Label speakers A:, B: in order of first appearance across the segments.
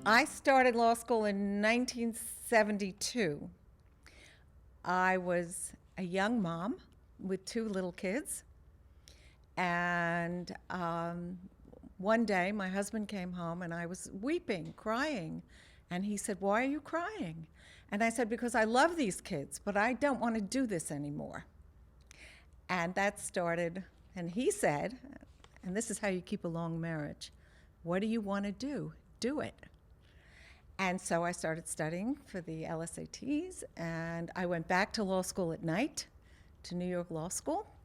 A: I started law school in 1972. I was a young mom with two little kids. And one day my husband came home and I was weeping, crying. And he said, "Why are you crying?" And I said, "Because I love these kids, but I don't want to do this anymore." And that started, and he said, and this is how you keep a long marriage, "What do you want to do? Do it." And so I started studying for the LSATs, and I went back to law school at night, to New York Law School.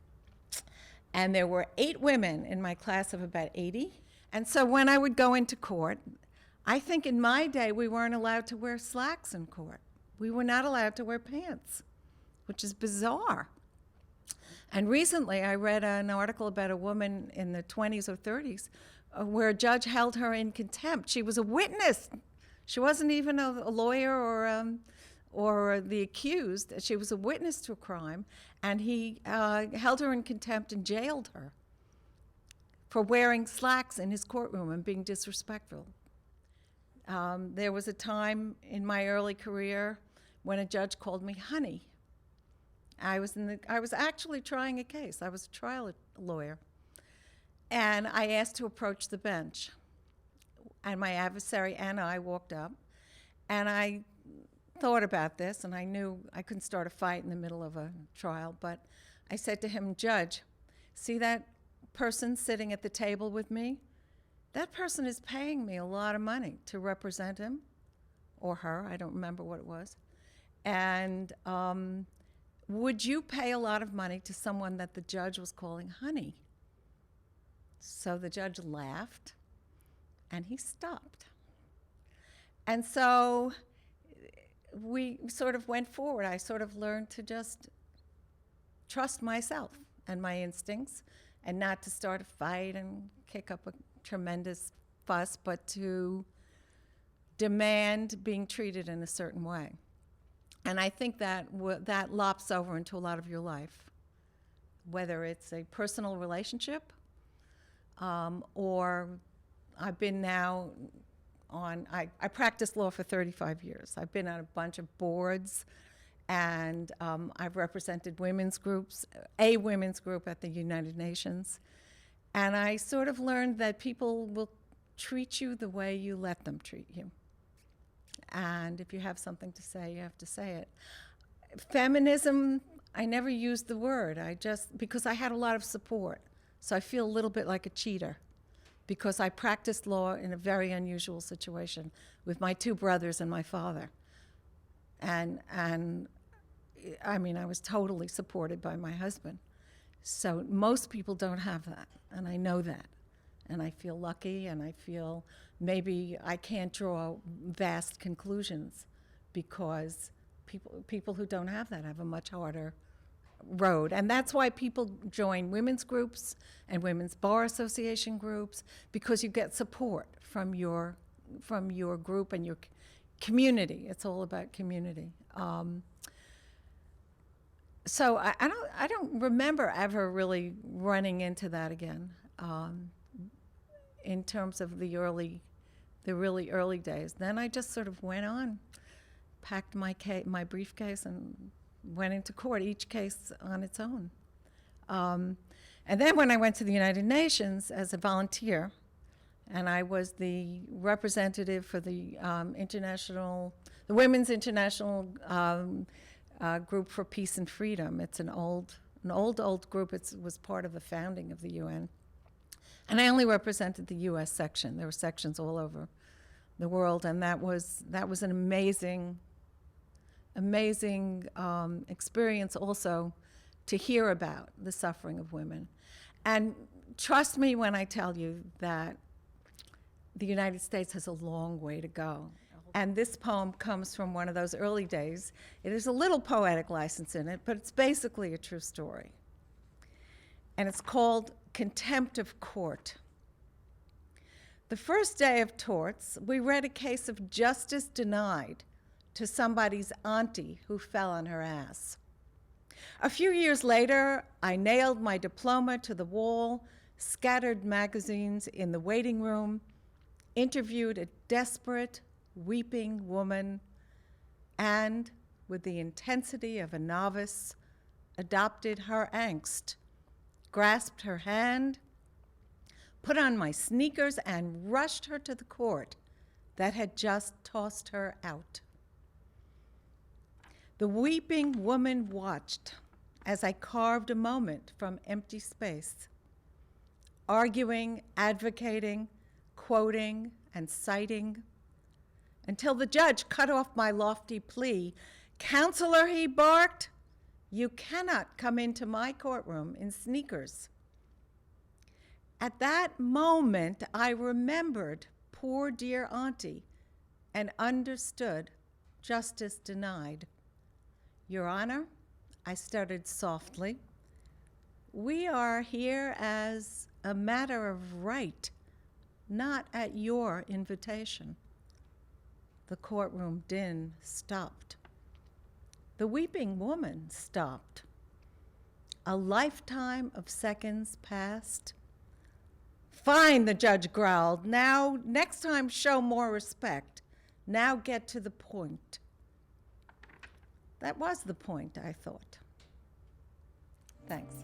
A: And there were 8 women in my class of about 80. And so when I would go into court, I think in my day we weren't allowed to wear slacks in court. We were not allowed to wear pants, which is bizarre. And recently I read an article about a woman in the 20s or 30s where a judge held her in contempt. She was a witness. She wasn't even a lawyer or the accused. She was a witness to a crime, and he held her in contempt and jailed her for wearing slacks in his courtroom and being disrespectful. There was a time in my early career when a judge called me honey. I was actually trying a case. I was a trial lawyer, and I asked to approach the bench. And my adversary and I walked up, and I thought about this, and I knew I couldn't start a fight in the middle of a trial, but I said to him, "Judge, see that person sitting at the table with me? That person is paying me a lot of money to represent him, or her, I don't remember what it was. And would you pay a lot of money to someone that the judge was calling honey?" So the judge laughed, and he stopped. And so we sort of went forward. I sort of learned to just trust myself and my instincts, and not to start a fight and kick up a tremendous fuss, but to demand being treated in a certain way. And I think that that lops over into a lot of your life, whether it's a personal relationship or I've been now I practiced law for 35 years. I've been on a bunch of boards, and I've represented women's groups, a women's group at the United Nations. And I sort of learned that people will treat you the way you let them treat you. And if you have something to say, you have to say it. Feminism, I never used the word. Because I had a lot of support. So I feel a little bit like a cheater, because I practiced law in a very unusual situation with my 2 brothers and my father. And I mean, I was totally supported by my husband. So most people don't have that, and I know that. And I feel lucky, and I feel maybe I can't draw vast conclusions, because people who don't have that have a much harder road. And that's why people join women's groups and women's bar association groups, because you get support from your group and your community. It's all about community. So I don't remember ever really running into that again in terms of the really early days. Then I just sort of went on, packed my briefcase, and went into court, each case on its own. And then when I went to the United Nations as a volunteer, and I was the representative for the Women's International Group for Peace and Freedom. It's an old group. It was part of the founding of the UN. And I only represented the U.S. section. There were sections all over the world, and that was an amazing experience also to hear about the suffering of women. And trust me when I tell you that the United States has a long way to go. And this poem comes from one of those early days. It is a little poetic license in it, but it's basically a true story. And it's called Contempt of Court. The first day of torts, we read a case of justice denied to somebody's auntie who fell on her ass. A few years later, I nailed my diploma to the wall, scattered magazines in the waiting room, interviewed a desperate, weeping woman, and, with the intensity of a novice, adopted her angst, grasped her hand, put on my sneakers, and rushed her to the court that had just tossed her out. The weeping woman watched as I carved a moment from empty space, arguing, advocating, quoting, and citing, until the judge cut off my lofty plea. "Counselor," he barked, "you cannot come into my courtroom in sneakers." At that moment, I remembered poor dear Auntie and understood justice denied. "Your Honor," I stuttered softly, "we are here as a matter of right, not at your invitation." The courtroom din stopped. The weeping woman stopped. A lifetime of seconds passed. "Fine," the judge growled. "Now, next time, show more respect. Now get to the point." That was the point, I thought. Thanks.